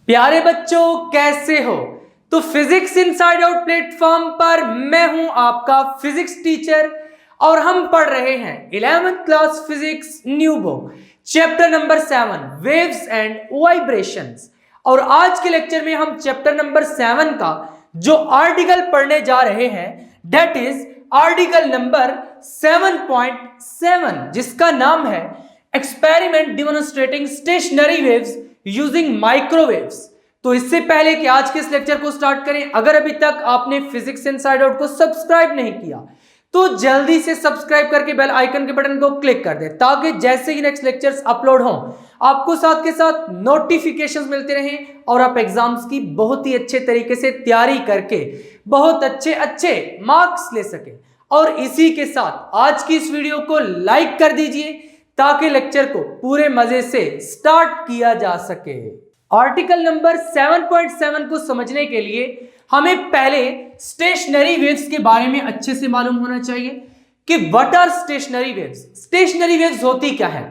प्यारे बच्चों कैसे हो। तो फिजिक्स इनसाइड आउट प्लेटफॉर्म पर मैं हूं आपका फिजिक्स टीचर और हम पढ़ रहे हैं 11th class physics new book chapter number 7 waves and vibrations. और आज के लेक्चर में हम चैप्टर नंबर 7 का जो आर्टिकल पढ़ने जा रहे हैं दैट इज आर्टिकल नंबर 7.7 जिसका नाम है experiment demonstrating stationery waves using microwaves. तो इससे पहले कि आज के इस लेक्चर को स्टार्ट करें, अगर अभी तक आपने फिजिक्स इनसाइड आउट को सब्सक्राइब नहीं किया तो जल्दी से सब्सक्राइब करके बेल आइकन के बटन को क्लिक कर दे ताकि जैसे ही नेक्स्ट लेक्चर्स अपलोड हों आपको साथ के साथ नोटिफिकेशंस मिलते रहें और आप एग्जाम्स की बहुत ही अच्छे तरीके से तैयारी करके बहुत अच्छे मार्क्स ले सके। और इसी के साथ आज की इस वीडियो को लाइक कर दीजिए ताकि लेक्चर को पूरे मजे से स्टार्ट किया जा सके। आर्टिकल नंबर 7.7 को समझने के लिए हमें पहले स्टेशनरी वेव्स के बारे में अच्छे से मालूम होना चाहिए कि what are stationary waves. Stationary waves होती क्या है।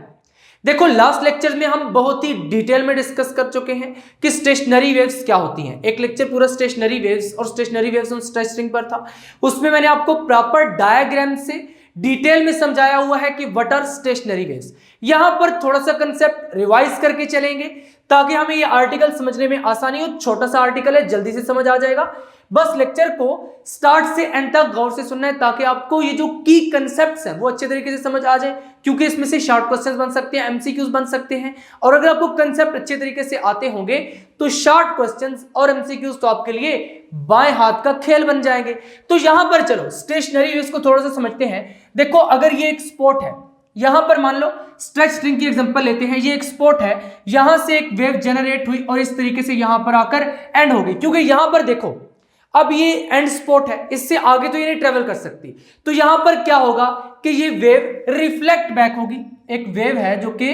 देखो लास्ट लेक्चर में हम बहुत ही डिटेल में डिस्कस कर चुके हैं कि स्टेशनरी वेव्स क्या होती हैं। एक लेक्चर पूरा स्टेशनरी वेव्स और स्टेशनरी वेव्स ऑन स्ट्रेचिंग पर था, उसमें मैंने आपको प्रॉपर डायग्राम से डिटेल में समझाया हुआ है कि व्हाट आर स्टेशनरी वेव्स। यहां पर थोड़ा सा कंसेप्ट रिवाइज करके चलेंगे ताकि हमें ये आर्टिकल समझने में आसानी हो। छोटा सा आर्टिकल है, जल्दी से समझ आ जाएगा। बस लेक्चर को स्टार्ट से एंड तक गौर से सुनना है ताकि आपको ये जो की कंसेप्ट्स हैं वो अच्छे तरीके से समझ आ जाए, क्योंकि इसमें से शॉर्ट क्वेश्चंस बन सकते हैं, एमसीक्यूज बन सकते हैं। और अगर आपको कंसेप्ट अच्छे तरीके से आते होंगे तो शॉर्ट क्वेश्चंस और एमसीक्यूज तो आपके लिए बाएं हाथ का खेल बन जाएंगे। तो यहां पर चलो स्टेशनरी वेव्स को थोड़ा सा समझते हैं। देखो अगर ये एक स्पॉट है, यहां पर मान लो स्ट्रेच स्ट्रिंग की एग्जांपल लेते हैं, ये एक स्पॉट है, यहां से एक वेव जनरेट हुई और इस तरीके से यहां पर आकर एंड हो गई। क्योंकि यहां पर देखो अब ये एंड स्पॉट है, इससे आगे तो ये नहीं ट्रेवल कर सकती, तो यहां पर क्या होगा कि ये वेव रिफ्लेक्ट बैक होगी। एक वेव है जो कि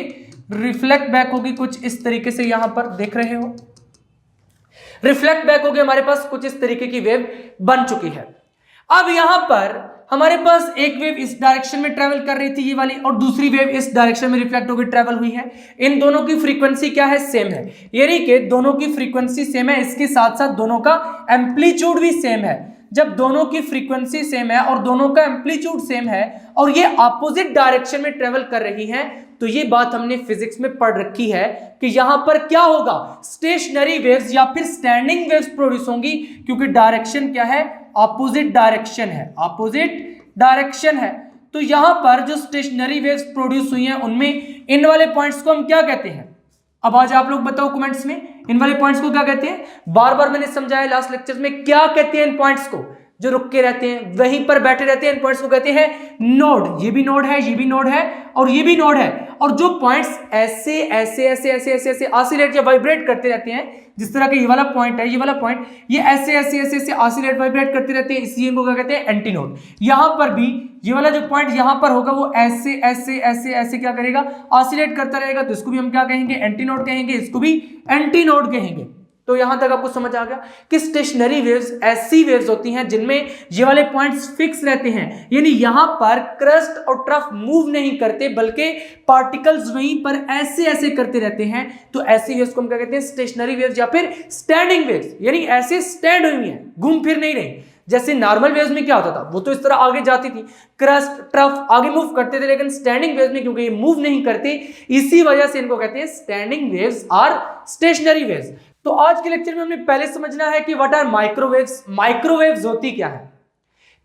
रिफ्लेक्ट बैक होगी कुछ इस तरीके से, यहां पर देख रहे हो रिफ्लेक्ट बैक होगी, हमारे पास कुछ इस तरीके की वेव बन चुकी है। अब यहां पर हमारे पास एक वेव इस डायरेक्शन में ट्रेवल कर रही थी ये वाली, और दूसरी वेव इस डायरेक्शन में रिफ्लेक्ट होकर ट्रेवल हुई है। इन दोनों की फ्रीक्वेंसी क्या है, सेम है, यानी कि दोनों की फ्रीक्वेंसी सेम है। इसके साथ साथ दोनों का एम्पलीट्यूड भी सेम है। जब दोनों की फ्रीक्वेंसी सेम है और दोनों का एम्पलीट्यूड सेम है और ये ऑपोजिट डायरेक्शन में ट्रेवल कर रही हैं, तो ये बात हमने फिजिक्स में पढ़ रखी है कि यहां पर क्या होगा, स्टेशनरी वेव्स या फिर स्टैंडिंग वेव्स प्रोड्यूस होंगी, क्योंकि डायरेक्शन क्या है, ऑपोजिट डायरेक्शन है, ऑपोजिट डायरेक्शन है। तो यहां पर जो स्टेशनरी वेव्स प्रोड्यूस हुई हैं उनमें इन वाले पॉइंट्स को हम क्या कहते हैं। अब आज आप लोग बताओ कमेंट्स में इन वाले पॉइंट्स को क्या कहते हैं। बार बार मैंने समझाया लास्ट लेक्चर में, क्या कहते हैं इन पॉइंट्स को, जो रुक के रहते हैं वहीं पर बैठे रहते हैं, इन पॉइंट्स को कहते हैं नोड। ये भी नोड है, ये भी नोड है और ये भी नोड है। और जो पॉइंट्स ऐसे ऐसे ऐसे ऐसे ऐसे ऐसे ऑसिलेट या वाइब्रेट करते रहते हैं, जिस तरह का ये वाला पॉइंट है, ये वाला पॉइंट, ये ऐसे ऐसे ऐसे ऐसे ऑसिलेट वाइब्रेट करते रहते हैं, इसलिए इनको क्या कहते हैं, एंटी नोड। यहां पर भी ये वाला जो पॉइंट यहां पर होगा वो ऐसे ऐसे ऐसे ऐसे क्या करेगा, ऑसिलेट करता रहेगा, तो इसको भी हम क्या कहेंगे, एंटी नोड कहेंगे, इसको भी एंटी नोड कहेंगे। तो यहां तक आपको समझ आ गया कि स्टेशनरी वेव्स ऐसी वेव्स होती हैं जिनमें ये वाले पॉइंट्स फिक्स रहते हैं, यानी यहां पर क्रस्ट और ट्रफ मूव नहीं करते बल्कि पार्टिकल्स वहीं पर ऐसे ऐसे करते रहते हैं। तो ऐसी वेव्स को हम क्या कहते हैं, स्टेशनरी वेव्स या फिर स्टैंडिंग वेव्स, यानी ऐसे स्टैंड हुई हैं, घूम फिर नहीं रही। जैसे नॉर्मल वेव्स में क्या होता था, वो तो इस तरह आगे जाती थी, क्रस्ट ट्रफ आगे मूव करते थे, लेकिन स्टैंडिंग वेव्स में क्योंकि ये मूव नहीं करते इसी वजह से इनको कहते हैं स्टैंडिंग वेव्स और स्टेशनरी वेव्स। तो आज के लेक्चर में हमने पहले समझना है कि व्हाट आर माइक्रोवेव्स। माइक्रोवेव्स होती क्या है।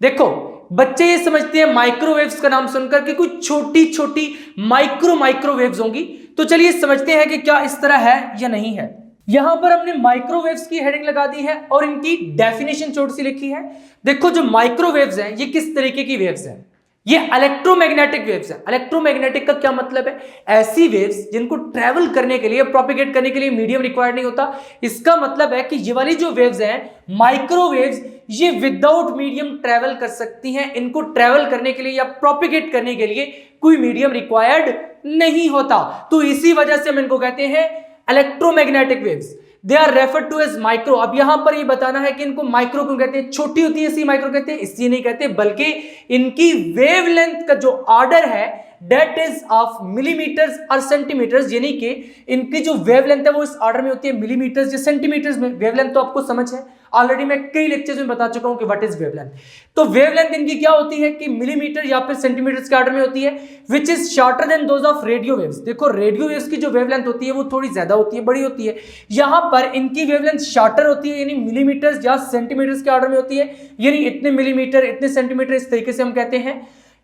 देखो बच्चे ये समझते हैं माइक्रोवेव्स का नाम सुनकर कि कुछ छोटी छोटी माइक्रोवेव्स होंगी, तो चलिए समझते हैं कि क्या इस तरह है या नहीं है। यहां पर हमने माइक्रोवेव्स की हेडिंग लगा दी है और इनकी डेफिनेशन छोटी सी लिखी है। देखो जो माइक्रोवेव्स हैं ये किस तरीके की वेव्स हैं, ये इलेक्ट्रोमैग्नेटिक वेव्स है। इलेक्ट्रोमैग्नेटिक का क्या मतलब है, ऐसी वेव्स जिनको ट्रैवल करने के लिए, प्रोपेगेट करने के लिए मीडियम रिक्वायर्ड नहीं होता। इसका मतलब है कि ये वाली जो वेव्स हैं माइक्रोवेव्स, ये विदाउट मीडियम ट्रैवल कर सकती हैं। इनको ट्रैवल करने के लिए या प्रोपेगेट करने के लिए कोई मीडियम रिक्वायर्ड नहीं होता, तो इसी वजह से हम इनको कहते हैं electromagnetic waves. They are referred to as micro. अब यहां पर ये बताना है कि इनको माइक्रो क्यों कहते हैं, छोटी होती है इसलिए माइक्रो कहते हैं, इसलिए नहीं कहते, बल्कि इनकी वेवलेंथ का जो ऑर्डर है डेट इज ऑफ मिलीमीटर्स और सेंटीमीटर्स, यानी कि इनकी जो वेवलेंथ है वो इस ऑर्डर में होती है मिलीमीटर्स या सेंटीमीटर्स में। वेवलेंथ तो आपको समझ है, ऑलरेडी मैं कई लेक्चर्स में बता चुका हूं कि व्हाट इज वेवलेंथ। तो वेवलेंथ इनकी क्या होती है कि मिलीमीटर या फिर सेंटीमीटर्स के ऑर्डर में होती है, which is shorter than those of radio waves. देखो रेडियो वेव्स की जो वेवलेंथ होती है वो थोड़ी ज्यादा होती है, बड़ी होती है, यहां पर इनकी वेवलेंथ शॉर्टर होती है, यानी मिलीमीटर्स या सेंटीमीटर्स के ऑर्डर में होती है, यानी इतने मिलीमीटर इतने सेंटीमीटर इस तरीके से हम कहते हैं।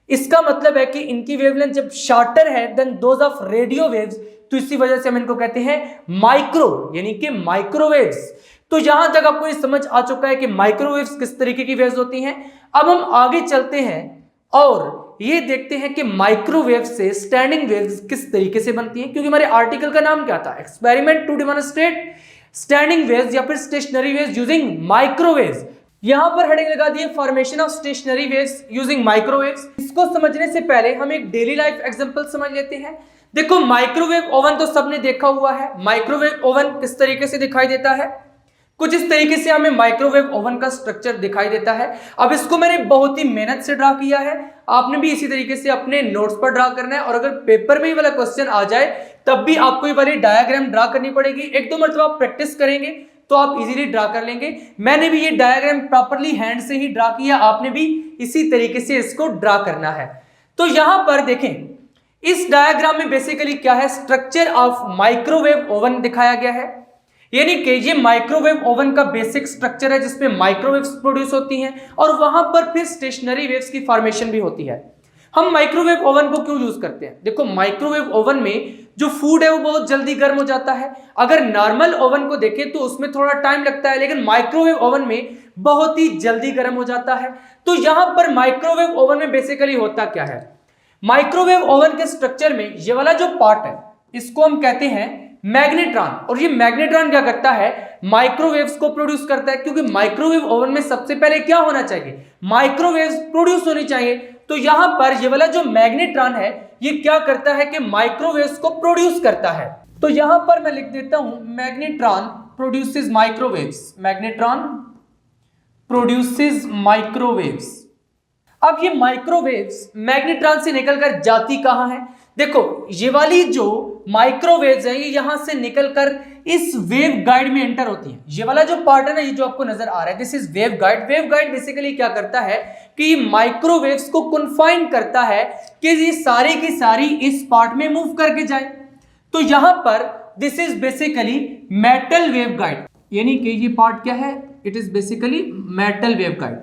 इसका मतलब है कि इनकी वेवलेंथ जब शॉर्टर है then those of radio waves, तो इसी वजह से हम इनको कहते हैं माइक्रो, यानी कि माइक्रोवेव्स। तो यहां तक आपको ये समझ आ चुका है कि माइक्रोवेव्स किस तरीके की वेव्स होती हैं। अब हम आगे चलते हैं और ये देखते हैं कि माइक्रोवेव से स्टैंडिंग वेव्स किस तरीके से बनती हैं, क्योंकि हमारे आर्टिकल का नाम क्या था, experiment to demonstrate standing waves या फिर स्टेशनरी वेव्स यूजिंग माइक्रोवेव्स। यहां पर हेडिंग लगा दी है formation of stationery waves using microwaves. इसको समझने से पहले हम एक डेली लाइफ एग्जांपल समझ लेते हैं। देखो माइक्रोवेव ओवन तो सबने देखा हुआ है। माइक्रोवेव ओवन किस तरीके से दिखाई देता है, कुछ इस तरीके से हमें माइक्रोवेव ओवन का स्ट्रक्चर दिखाई देता है। अब इसको मैंने बहुत ही मेहनत से ड्रा किया है, आपने भी इसी तरीके से अपने नोट्स पर ड्रा करना है, और अगर पेपर में ये वाला क्वेश्चन आ जाए तब भी आपको ये वाली डायग्राम ड्रा करनी पड़ेगी। एक दो मरतबा आप प्रैक्टिस करेंगे तो आप इजीली ड्रा कर लेंगे। मैंने भी ये डायग्राम प्रॉपर्ली हैंड से ही ड्रा किया, आपने भी इसी तरीके से इसको ड्रा करना है। तो यहां पर देखें, इस डायग्राम में बेसिकली क्या है, स्ट्रक्चर ऑफ माइक्रोवेव ओवन दिखाया गया है, यानी कि ये माइक्रोवेव ओवन का बेसिक स्ट्रक्चर है जिसमें माइक्रोवेव्स प्रोड्यूस होती हैं और वहां पर फिर स्टेशनरी वेव्स की फॉर्मेशन भी होती है। हम माइक्रोवेव ओवन को क्यों यूज करते हैं, देखो माइक्रोवेव ओवन में जो फूड है वो बहुत जल्दी गर्म हो जाता है। अगर नॉर्मल ओवन को देखें तो उसमें थोड़ा टाइम लगता है, लेकिन माइक्रोवेव ओवन में बहुत ही जल्दी गर्म हो जाता है। तो यहां पर माइक्रोवेव ओवन में बेसिकली होता क्या है, माइक्रोवेव ओवन के स्ट्रक्चर में ये वाला जो पार्ट है इसको हम कहते हैं मैग्नेट्रॉन, और ये मैग्नेट्रॉन क्या करता है, माइक्रोवेव्स को प्रोड्यूस करता है, क्योंकि माइक्रोवेव ओवन में सबसे पहले क्या होना चाहिए, माइक्रोवेव्स प्रोड्यूस होनी चाहिए। तो यहां पर ये वाला जो मैग्नेट्रॉन है ये क्या करता है कि माइक्रोवेव्स को प्रोड्यूस करता है। तो यहां पर मैं लिख देता हूं magnetron produces microwaves, magnetron produces microwaves. अब ये माइक्रोवेव्स मैग्नेट्रॉन से निकलकर जाती कहां है, देखो ये वाली जो माइक्रोवेव्स है ये यहां से निकलकर इस वेव गाइड में एंटर होती है। ये वाला जो पार्ट है ना, ये जो आपको नजर आ रहा है, this is wave guide. Wave guide basically क्या करता है कि ये माइक्रोवेव्स को कन्फाइन करता है कि ये सारी की सारी इस पार्ट में मूव करके जाए। तो यहां पर this is basically metal wave guide, यानी कि ये पार्ट क्या है, it is basically metal wave guide.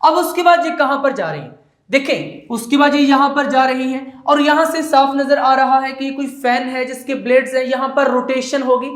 अब उसके बाद ये कहां पर जा रही है, देखें उसके बाद ये यहां पर जा रही है और यहां से साफ नजर आ रहा है कि ये कोई फैन है जिसके ब्लेड्स है, यहां पर रोटेशन होगी,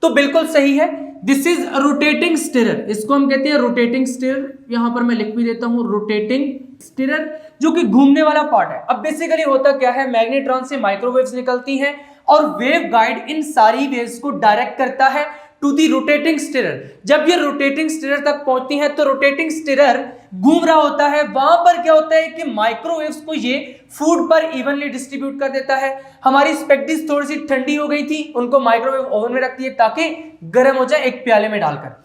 तो बिल्कुल सही है। दिस इज रोटेटिंग स्टिरर, इसको हम कहते हैं रोटेटिंग स्टिरर। यहां पर मैं लिख भी देता हूं रोटेटिंग स्टिरर, जो कि घूमने वाला पार्ट है। अब बेसिकली होता क्या है, मैग्नेट्रॉन से माइक्रोवेव्स निकलती हैं और वेव गाइड इन सारी वेव्स को डायरेक्ट करता है टू दी रोटेटिंग स्टिरर। जब ये रोटेटिंग स्टिरर तक पहुंचती है तो रोटेटिंग स्टिरर घूम रहा होता है, वहां पर क्या होता है कि माइक्रोवेव्स को ये फूड पर इवनली डिस्ट्रीब्यूट कर देता है। हमारी स्पेक्टिस थोड़ी सी ठंडी हो गई थी, उनको माइक्रोवेव ओवन में रख दिए ताकि गर्म हो जाए एक प्याले में डालकर।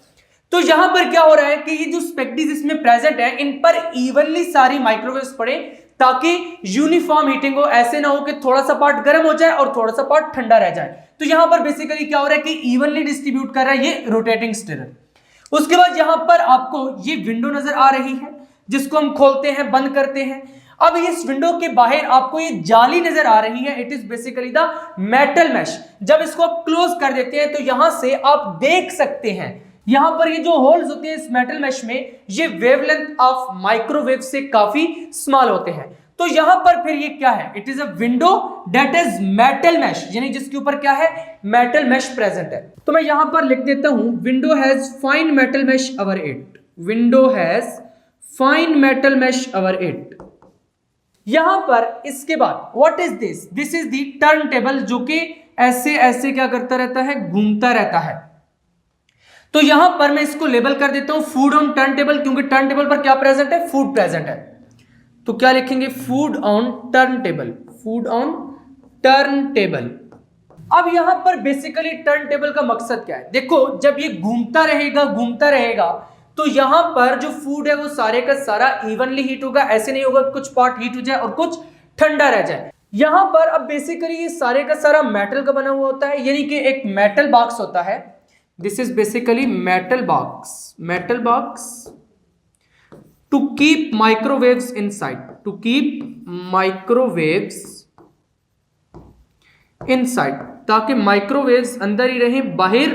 तो यहां पर क्या हो रहा है कि ये जो स्पेक्टिस इसमें प्रेजेंट है इन पर इवनली सारी माइक्रोवेव्स पड़े ताकि यूनिफॉर्म हीटिंग हो, ऐसे ना हो कि थोड़ा सा पार्ट गर्म हो जाए और थोड़ा सा पार्ट ठंडा रह जाए। तो यहां पर बेसिकली क्या हो रहा है कि इवनली डिस्ट्रीब्यूट कर रहा है ये रोटेटिंग स्टिरर। उसके बाद यहां पर आपको ये विंडो नजर आ रही है जिसको हम खोलते हैं बंद करते हैं। अब इस विंडो के बाहर आपको ये जाली नजर आ रही है, it is basically the metal mesh. जब इसको आप क्लोज कर देते हैं तो यहां से आप देख सकते हैं यहां पर ये जो होल्स होते हैं इस मेटल मैश में, ये वेवलेंथ ऑफ माइक्रोवेव से काफी स्मॉल होते हैं। तो यहां पर फिर ये क्या है, it is a window that is metal mesh, यानी जिसके ऊपर क्या है, मेटल मैश प्रेजेंट है। तो मैं यहां पर लिख देता हूं window has fine metal mesh over it, window has fine metal mesh over it. यहां पर इसके बाद what is this, this is the turntable, जो कि ऐसे ऐसे क्या करता रहता है, घूमता रहता है। तो यहां पर मैं इसको लेबल कर देता हूं फूड ऑन टर्न टेबल, क्योंकि टर्न टेबल पर क्या प्रेजेंट है, फूड प्रेजेंट है। तो क्या लिखेंगे, food on turn table, food on turn table. अब यहां पर बेसिकली टर्न टेबल का मकसद क्या है? देखो, जब ये घूमता रहेगा तो यहां पर जो फूड है वो सारे का सारा इवनली हीट होगा। ऐसे नहीं होगा कुछ पार्ट हीट हो जाए और कुछ ठंडा रह जाए। यहां पर अब बेसिकली ये सारे का सारा मेटल का बना हुआ होता है, यानी कि एक मेटल बॉक्स होता है। This is basically metal box to keep microwaves inside, ताकि माइक्रोवेव्स अंदर ही रहें, बाहर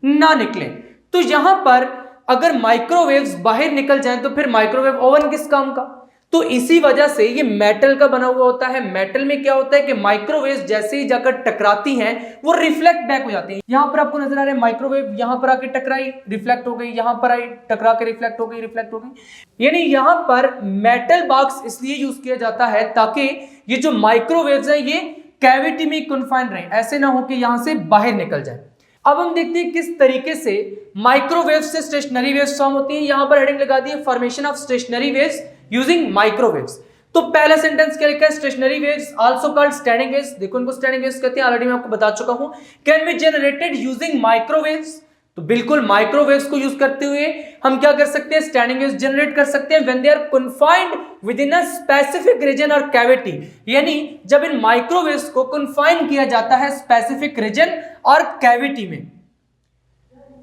ना निकले। तो यहां पर अगर माइक्रोवेव्स बाहर निकल जाएं तो फिर माइक्रोवेव ओवन किस काम का? तो इसी वजह से ये मेटल का बना हुआ होता है। मेटल में क्या होता है कि माइक्रोवेव्स जैसे ही जाकर टकराती हैं वो रिफ्लेक्ट बैक हो जाती हैं। यहां पर आपको नजर आ रहा है माइक्रोवेव यहां पर आके टकराई, रिफ्लेक्ट हो गई, यहां पर आई, टकरा के रिफ्लेक्ट हो गई। यानी यहां पर मेटल बॉक्स इसलिए यूज किया जाता है ताकि ये जो माइक्रोवेव्स हैं ये कैविटी में कन्फाइंड रहे, ऐसे ना हो कि यहां से बाहर निकल जाए। अब हम देखते हैं किस तरीके से माइक्रोवेव से स्टेशनरी वेव्स फॉर्म होती हैं। यहां पर हेडिंग लगा दी है formation of stationery waves using microwaves. तो पहला सेंटेंस क्या लिखा है? Stationery waves also called standing waves. देखो इनको स्टैंडिंग वेव्स कहते हैं, ऑलरेडी मैं आपको बता चुका हूं। Can be generated using microwaves. तो बिल्कुल माइक्रोवेव्स को यूज करते हुए हम क्या कर सकते हैं? स्टैंडिंग वेव्स जनरेट कर सकते हैं when they are confined within a specific region और कैविटी। यानी जब इन माइक्रोवेव्स को कन्फाइन किया जाता है स्पेसिफिक रीजन और कैविटी में,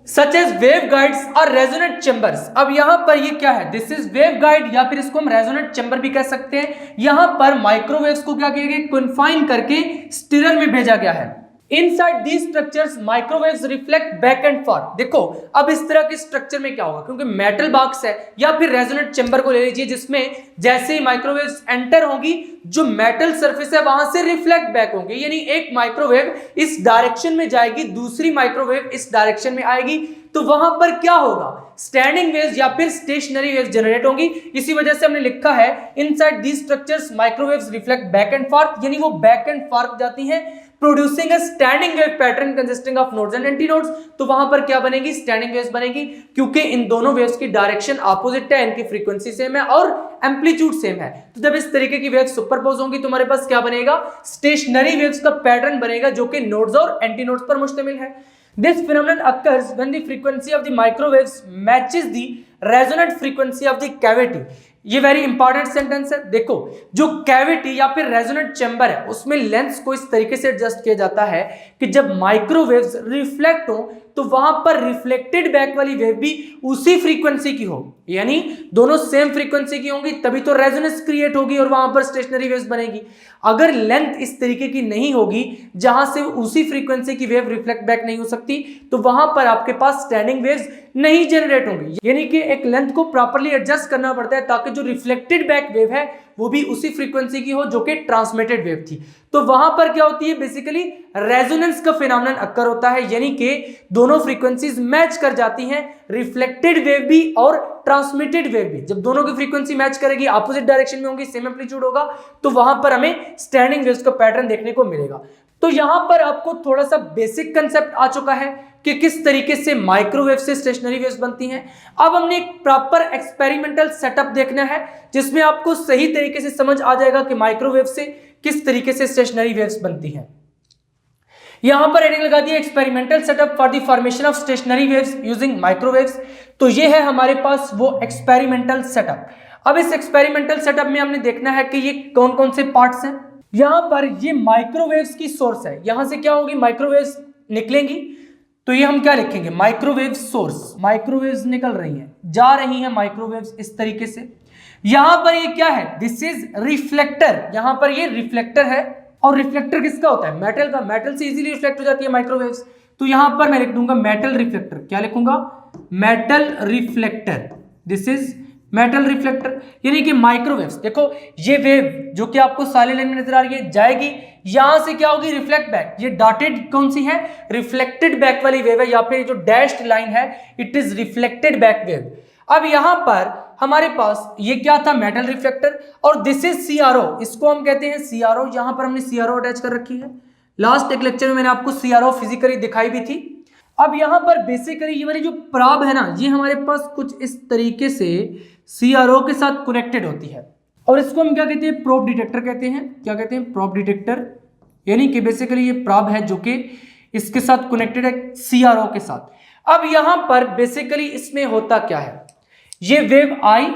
सच एज वेव गाइड्स और रेजोनेंट चेंबर्स। अब यहां पर ये क्या है? दिस इज वेव गाइड, या फिर इसको हम रेजोनेंट चेंबर भी कह सकते हैं। यहां पर माइक्रोवेव्स को क्या किया गया? कन्फाइन करके स्टिरर में भेजा गया है। Inside these structures microwaves reflect back and forth. देखो अब इस तरह के स्ट्रक्चर में क्या होगा, क्योंकि मेटल बॉक्स है या फिर रेजोनेंट चेंबर को ले लीजिए, जिसमें जैसे ही माइक्रोवेव्स एंटर होंगी जो मेटल सरफेस है वहां से रिफ्लेक्ट बैक होंगे। यानी एक माइक्रोवेव इस डायरेक्शन में जाएगी, दूसरी माइक्रोवेव इस डायरेक्शन में आएगी, तो वहां पर क्या होगा? स्टैंडिंग वेव्स या फिर स्टेशनरी वेव्स जनरेट होंगी। इसी वजह से हमने लिखा है inside these structures microwaves reflect back and forth, यानी वो बैक एंड फॉर्थ जाती हैं, producing a standing wave pattern consisting of nodes and anti nodes. तो वहां पर क्या बनेगी? स्टैंडिंग वेव्स बनेगी, क्योंकि इन दोनों वेव्स की डायरेक्शन ऑपोजिट है, इनकी फ्रीक्वेंसी सेम है और एम्पलीट्यूड सेम है। तो जब इस तरीके की वेव्स सुपरपोज होंगी तो हमारे पास क्या बनेगा? स्टेशनरी वेव्स का पैटर्न बनेगा जो कि नोड्स और एंटी नोड्स पर मुश्तमिल है। This phenomenon occurs when the frequency of the microwaves matches the resonant frequency of the cavity. ये वेरी इंपॉर्टेंट सेंटेंस है। देखो जो कैविटी या फिर रेजोनेंट चेंबर है उसमें लेंस को इस तरीके से एडजस्ट किया जाता है कि जब माइक्रोवेव्स रिफ्लेक्ट हो तो वहां पर रिफ्लेक्टेड बैक वाली वेव भी उसी फ्रीक्वेंसी की हो, यानी दोनों सेम फ्रीक्वेंसी की होंगी, तभी तो रेजोनेंस क्रिएट होगी और वहां पर स्टेशनरी वेव्स बनेगी। अगर लेंथ इस तरीके की नहीं होगी जहां से उसी फ्रीक्वेंसी की वेव रिफ्लेक्ट बैक नहीं हो सकती, तो वहां पर आपके पास स्टैंडिंग वेव्स नहीं जनरेट होंगी। यानी कि एक लेंथ को प्रॉपर्ली एडजस्ट करना पड़ता है ताकि जो रिफ्लेक्टेड बैक वेव है वो भी उसी फ्रीक्वेंसी की हो जो कि ट्रांसमिटेड वेव थी। तो वहां पर क्या होती है? बेसिकली रेजोनेंस का फिनोमेनन अक्कर होता है, यानी कि दोनों फ्रीक्वेंसीज मैच कर जाती हैं, रिफ्लेक्टेड वेव भी और ट्रांसमिटेड वेव भी। जब दोनों की फ्रीक्वेंसी मैच करेगी, ऑपोजिट डायरेक्शन में होंगी, सेम एम्पलीट्यूड होगा, तो वहां पर हमें स्टैंडिंग वेव्स का पैटर्न देखने को मिलेगा। तो यहां पर आपको थोड़ा सा बेसिक कंसेप्ट आ चुका है कि किस तरीके से माइक्रोवेव से स्टेशनरी वेव्स बनती हैं। अब हमने एक प्रॉपर एक्सपेरिमेंटल सेटअप देखना है जिसमें आपको सही तरीके से समझ आ जाएगा कि माइक्रोवेव से किस तरीके से स्टेशनरी वेव्स बनती हैं। यहां पर हेडिंग लगा दी है experimental setup for the formation of stationery waves using microwaves. तो ये है हमारे पास वो एक्सपेरिमेंटल सेटअप। अब इस एक्सपेरिमेंटल सेटअप में हमने देखना है कि ये कौन कौन से पार्ट्स हैं। यहां पर ये माइक्रोवेव्स की सोर्स है, यहां से क्या होगी? माइक्रोवेव्स निकलेंगी, तो ये हम क्या लिखेंगे? Microwave source. माइक्रोवेव्स निकल रही हैं, जा रही हैं माइक्रोवेव्स इस तरीके से। यहां पर ये क्या है? This is reflector. यहां पर ये रिफ्लेक्टर है, और रिफ्लेक्टर किसका होता है? मेटल का। मेटल से इजीली रिफ्लेक्ट हो जाती है माइक्रोवेव्स। तो यहां पर मैं लिख दूंगा मेटल रिफ्लेक्टर। क्या लिखूंगा? Metal reflector. This is metal reflector. यानी कि माइक्रोवेव्स, देखो ये वेव जो कि आपको साले लाइन में नजर आ रही है जाएगी, यहां से क्या होगी? Reflect back. ये डॉटेड कौन सी है? रिफ्लेक्टेड बैक वाली वेव है, या फिर जो डैश्ड लाइन है it is reflected back wave. अब यहां पर हमारे पास ये क्या था? Metal reflector. और दिस इज सीआरओ, इसको हम कहते हैं सीआरओ। यहां पर हमने सीआरओ अटैच कर रखी है। लास्ट एक लेक्चर में मैंने आपको सीआरओ फिजिकली दिखाई भी थी। अब यहां पर बेसिकली ये वाली जो प्रॉब है ना, ये हमारे पास कुछ इस तरीके से सीआरओ के साथ कनेक्टेड होती है, और इसको हम क्या कहते हैं? प्रोब डिटेक्टर कहते हैं। क्या कहते हैं? Probe detector. यानी कि बेसिकली ये प्रॉब है जो कि इसके साथ कनेक्टेड है CRO के साथ। अब यहां पर बेसिकली इसमें होता क्या है, ये वेव आई,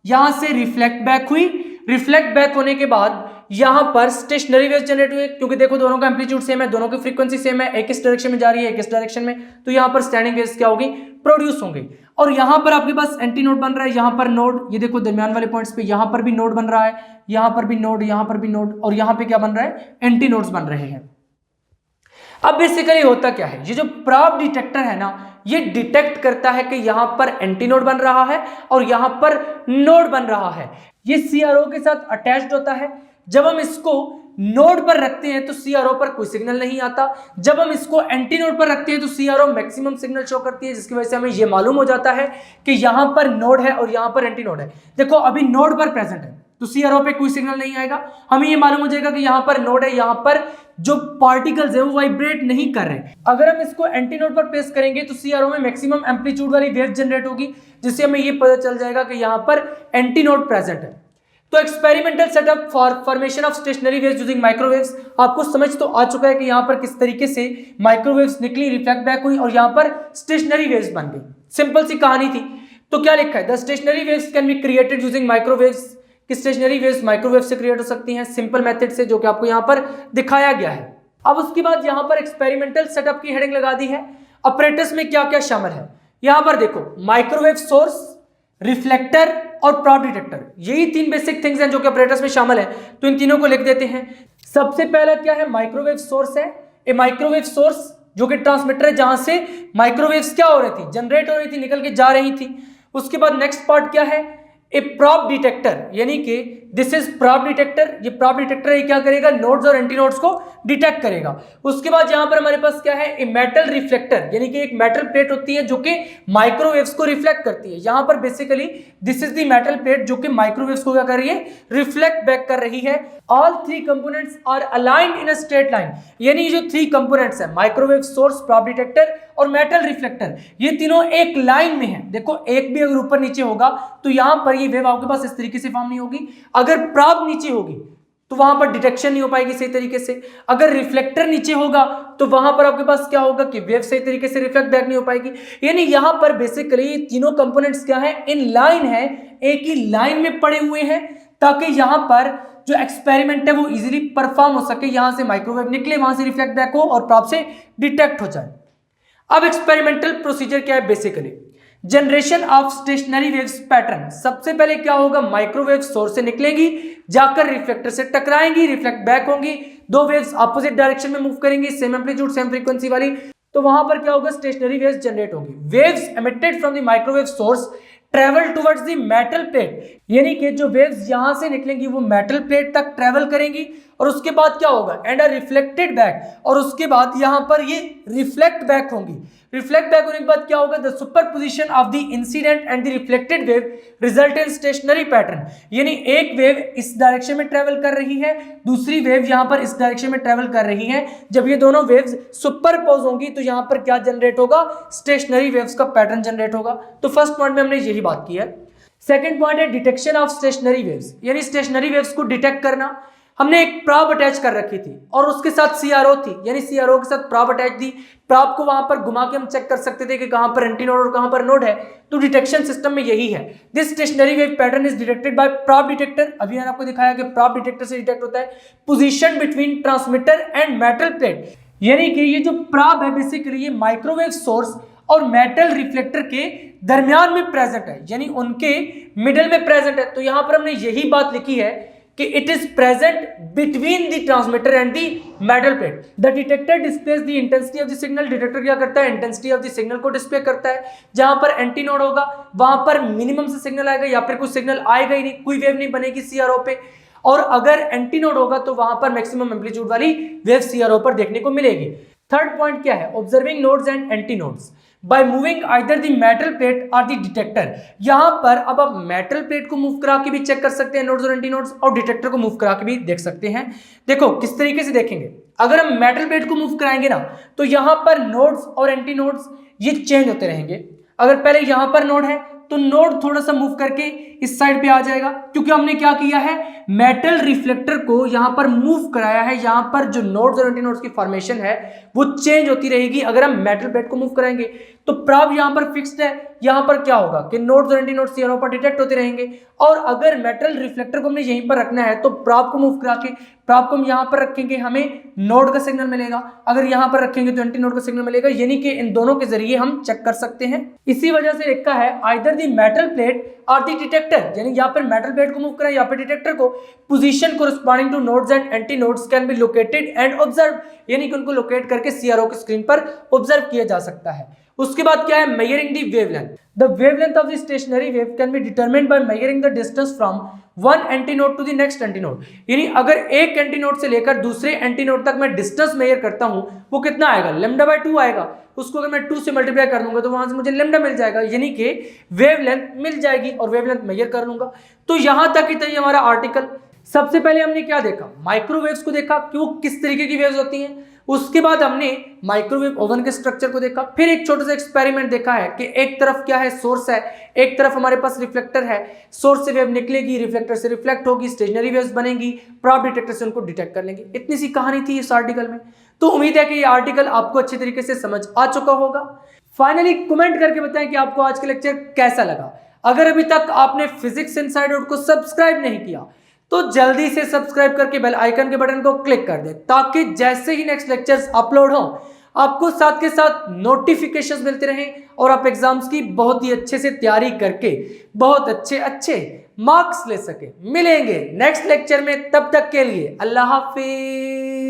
यहां से रिफ्लेक्ट बैक हुई, रिफ्लेक्ट बैक होने के बाद यहां पर स्टेशनरी वेव जनरेट हुए, क्योंकि देखो दोनों का एम्पलीट्यूड सेम है, दोनों की फ्रीक्वेंसी सेम है, एक इस डायरेक्शन में जा रही है, एक इस डायरेक्शन में, तो यहां पर स्टैंडिंग वेव्स क्या होगी, प्रोड्यूस होंगे। और यहां पर आपके पास एंटी नोड बन रहा है, यहां पर नोड, ये देखो दरमियान वाले पॉइंट्स पे यहां पर भी नोड बन रहा है, यहां पर भी नोड, यहां पर भी नोड, और यहां पे क्या बन रहा है, एंटी नोड्स बन रहे हैं। अब बेसिकली होता क्या है, ये जो प्रॉब डिटेक्टर है ना, ये डिटेक्ट करता है कि यहां पर एंटी नोड बन रहा है और यहां पर नोड बन रहा है। ये CRO के साथ अटैच्ड होता है। जब हम इसको नोड पर रखते हैं तो CRO पर कोई सिग्नल नहीं आता, जब हम इसको एंटी नोड पर रखते हैं तो CRO मैक्सिमम सिग्नल शो करती है, जिसकी वजह से हमें यह मालूम हो जाता है कि यहां पर नोड है और यहां पर एंटी नोड है। देखो अभी नोड पर प्रेजेंट है तो CRO पे कोई सिग्नल नहीं आएगा, हमें यह मालूम हो जाएगा कि यहां पर नोड है, यहां पर जो पार्टिकल्स है वो वाइब्रेट नहीं कर रहे। अगर हम इसको एंटी नोड पर प्लेस करेंगे तो CRO में मैक्सिमम एम्पलीट्यूड वाली वेव जनरेट होगी, जिससे हमें यह पता चल जाएगा कि यहां पर एंटी नोड प्रेजेंट है। तो experimental setup for formation of stationery waves using microwaves, आपको समझ तो आ चुका है कि यहां पर किस तरीके से माइक्रोवेव्स निकली, रिफ्लेक्ट बैक हुई और यहां पर स्टेशनरी वेव्स बन गई। सिंपल सी कहानी थी। तो क्या लिखा है, the stationery waves can be created using microwaves, कि स्टेशनरी वेव्स माइक्रोवेव से क्रिएट हो सकती हैं सिंपल मेथड से, जो कि आपको यहां पर दिखाया गया है। अब उसके बाद यहां पर एक्सपेरिमेंटल सेटअप की हेडिंग लगा दी है। अपरेटस में क्या क्या शामिल है, यहां पर देखो माइक्रोवेव सोर्स, रिफ्लेक्टर और प्रॉब डिटेक्टर, यही तीन बेसिक थिंग्स हैं जो कि अपरेटस में शामिल है। तो इन तीनों को लिख देते हैं। सबसे पहला क्या है, माइक्रोवेव सोर्स है। ए माइक्रोवेव सोर्स जो कि ट्रांसमीटर है, जहां से माइक्रोवेव्स क्या हो रही थी, जनरेट हो रही थी, निकल के जा रही थी। उसके बाद नेक्स्ट पार्ट क्या है, ए प्रॉब डिटेक्टर, यानी कि दिस इज प्रॉब डिटेक्टर। ये प्रॉब डिटेक्टर ये क्या करेगा, नोड्स और एंटी नोड्स को डिटेक्ट करेगा। उसके बाद यहां पर हमारे पास क्या है, ए मेटल रिफ्लेक्टर, यानी कि एक मेटल प्लेट होती है जो कि माइक्रोवेव्स को रिफ्लेक्ट करती है। यहां पर basically this is the metal plate जो कि माइक्रोवेव्स को क्या कर रही है, रिफ्लेक्ट बैक कर रही है। All three components are aligned in a straight line, यानी जो थ्री कंपोनेंट्स है, माइक्रोवेव सोर्स, प्रॉब डिटेक्टर और मेटल रिफ्लेक्टर, ये तीनों एक लाइन में है। देखो एक भी अगर ऊपर नीचे होगा तो यहां पर ये वेव आपके पास इस तरीके से फॉर्म नहीं होगी। अगर प्रॉब नीचे होगी तो वहां पर डिटेक्शन नहीं हो पाएगी सही तरीके से। अगर रिफ्लेक्टर नीचे होगा तो वहां पर आपके पास क्या होगा कि वेव सही तरीके से रिफ्लेक्ट बैक नहीं हो पाएगी। यानी यहां पर बेसिकली तीनों कंपोनेंट्स क्या है, इन लाइन है, एक ही लाइन में पड़े हुए हैं, ताकि यहां पर जो एक्सपेरिमेंट है वो इजीली परफॉर्म हो सके। यहां से माइक्रोवेव निकले, वहां से रिफ्लेक्ट बैक हो और प्रॉब से डिटेक्ट हो जाए। अब एक्सपेरिमेंटल प्रोसीजर क्या है, basically generation of stationery waves pattern. सबसे पहले क्या होगा, माइक्रोवेव सोर्स से निकलेंगी, जाकर रिफ्लेक्टर से टकराएंगी, रिफ्लेक्ट बैक होंगी, दो वेव्स अपोजिट डायरेक्शन में मूव करेंगी, सेम एम्पलीट्यूड सेम फ्रीक्वेंसी वाली, तो वहां पर क्या होगा, स्टेशनरी वेव्स जनरेट होंगी। Waves emitted from the microwave source travel towards the metal plate, यानी कि जो वेव्स यहां से निकलेंगी वो मेटल प्लेट तक ट्रेवल करेंगी और उसके बाद क्या होगा, एंड आर रिफ्लेक्टेड बैक, और उसके बाद यहां पर ये रिफ्लेक्ट बैक होंगी। रिफ्लेक्ट बैक होने के बाद क्या होगा, the superposition of the incident and the reflected wave result in stationary pattern, यानी एक वेव इस डायरेक्शन में ट्रेवल कर रही है, दूसरी वेव यहां पर इस डायरेक्शन में ट्रेवल कर रही है। जब ये दोनों वेव्स सुपरपोज होंगी तो यहां पर क्या जनरेट होगा, स्टेशनरी वेव्स का पैटर्न जनरेट होगा। तो फर्स्ट पॉइंट में हमने यही बात की है। सेकंड पॉइंट है डिटेक्शन ऑफ स्टेशनरी वेव्स, यानी स्टेशनरी वेव्स को डिटेक्ट करना। हमने एक प्रॉब अटैच कर रखी थी और उसके साथ CRO थी, यानी CRO के साथ प्रॉब अटैच थी। प्रॉब को वहां पर घुमा के हम चेक कर सकते थे कि कहां पर एंटी नोड और कहां पर नोड है। तो डिटेक्शन सिस्टम में यही है। This stationary wave pattern is detected by probe detector. अभी मैंने आपको दिखाया कि प्रॉब डिटेक्टर से डिटेक्ट होता है position between transmitter and metal plate, यानी कि ये जो प्रॉब है बेसिकली ये माइक्रोवेव सोर्स और मेटल रिफ्लेक्टर के दरमियान में प्रेजेंट है, यानी उनके मिडिल में प्रेजेंट है। तो यहां पर हमने यही बात लिखी है कि it is present between the transmitter and the metal plate. The detector displace the intensity of the signal. Detector क्या करता है, इंटेंसिटी ऑफ द सिग्नल को डिस्प्ले करता है। जहां पर एंटी नोड होगा वहां पर मिनिमम से सिग्नल आएगा या फिर कोई सिग्नल आएगा ही नहीं, कोई वेव नहीं बनेगी CRO पे। और अगर एंटी नोड होगा तो वहां पर मैक्सिमम एम्पलीट्यूड वाली वेव CRO पर देखने को मिलेगी। थर्ड पॉइंट क्या है, observing nodes and anti nodes by moving either the metal plate और द डिटेक्टर। यहां पर अब आप मेटल प्लेट को मूव करा के भी चेक कर सकते हैं नोड्स और एंटी नोड्स, और डिटेक्टर को मूव करा के भी देख सकते हैं। देखो किस तरीके से देखेंगे, अगर हम मेटल प्लेट को मूव कराएंगे ना तो यहां पर नोड्स और एंटी नोड्स ये चेंज होते रहेंगे। अगर पहले यहां पर नोड है तो नोड थोड़ा सा मूव करके इस साइड पे आ जाएगा, क्योंकि हमने क्या किया है, मेटल रिफ्लेक्टर को यहां पर मूव कराया है। यहां पर जो नोड्स और एंटी नोड्स की फॉर्मेशन है वो चेंज होती रहेगी। अगर हम मेटल प्लेट को मूव कराएंगे तो प्राब यहां पर फिक्स्ड है। यहां पर क्या होगा कि नोड्स और एंटी नोड्स यहां पर डिटेक्ट होते रहेंगे, और अगर मेटल रिफ्लेक्टर को हमने यहीं पर रखना है तो प्राब को मूव करा के प्राब को हम यहां पर रखेंगे, हमें नोड का सिग्नल मिलेगा। अगर यहां पर रखेंगे तो एंटी नोड का सिग्नल मिलेगा, यानी कि इन दोनों के जरिए हम चेक कर सकते हैं। इसी वजह से लिखा है आइदर द मेटल प्लेट और द डिटेक्टर, यानी यहाँ पर मेटल प्लेट को मूव करें, यहाँ पर डिटेक्टर को, position corresponding two nodes and anti nodes can be located and observe, यानी कि उनको लोकेट करके सीआरओ की स्क्रीन पर ऑब्जर्व किया जा सकता है। उसके बाद क्या है, measuring the wavelength. The wavelength of the stationary wave can be determined by measuring the distance from one antinode to the next antinode, यानी अगर एक एंटी नोड से लेकर दूसरे एंटी नोड तक मैं डिस्टेंस मेजर करता हूं, वो कितना आएगा, λ/2 आएगा। उसको अगर मैं 2 से मल्टीप्लाई कर दूंगा तो वहां से मुझे λ मिल जाएगा, यानी कि वेवलेंथ मिल जाएगी और वेवलेंथ मेजर कर लूंगा। तो यहां तक ही था हमारा आर्टिकल। सबसे पहले हमने क्या देखा, माइक्रोवेव्स को देखा कि वो किस तरीके की वेव्स होती हैं। उसके बाद हमने माइक्रोवेव ओवन के स्ट्रक्चर को देखा। फिर एक छोटा सा एक्सपेरिमेंट देखा है कि एक तरफ क्या है, सोर्स है, एक तरफ हमारे पास रिफ्लेक्टर है। सोर्स से वेव निकलेगी, रिफ्लेक्टर से रिफ्लेक्ट होगी, स्टेशनरी वेव्स बनेगी, प्राब डिटेक्टर से उनको डिटेक्ट कर लेंगे। इतनी सी कहानी थी इस आर्टिकल में। तो उम्मीद है कि ये आर्टिकल आपको अच्छे तरीके से समझ आ चुका होगा। फाइनली कमेंट करके बताएं कि आपको आज का लेक्चर कैसा लगा। अगर अभी तक आपने फिजिक्स इनसाइड आउट को सब्सक्राइब नहीं किया तो जल्दी से सब्सक्राइब करके बेल आइकन के बटन को क्लिक कर दे, ताकि जैसे ही नेक्स्ट लेक्चर्स अपलोड हो आपको साथ के साथ नोटिफिकेशंस मिलते रहें और आप एग्जाम्स की बहुत ही अच्छे से तैयारी करके बहुत अच्छे मार्क्स ले सके। मिलेंगे नेक्स्ट लेक्चर में, तब तक के लिए अल्लाह हाफिज।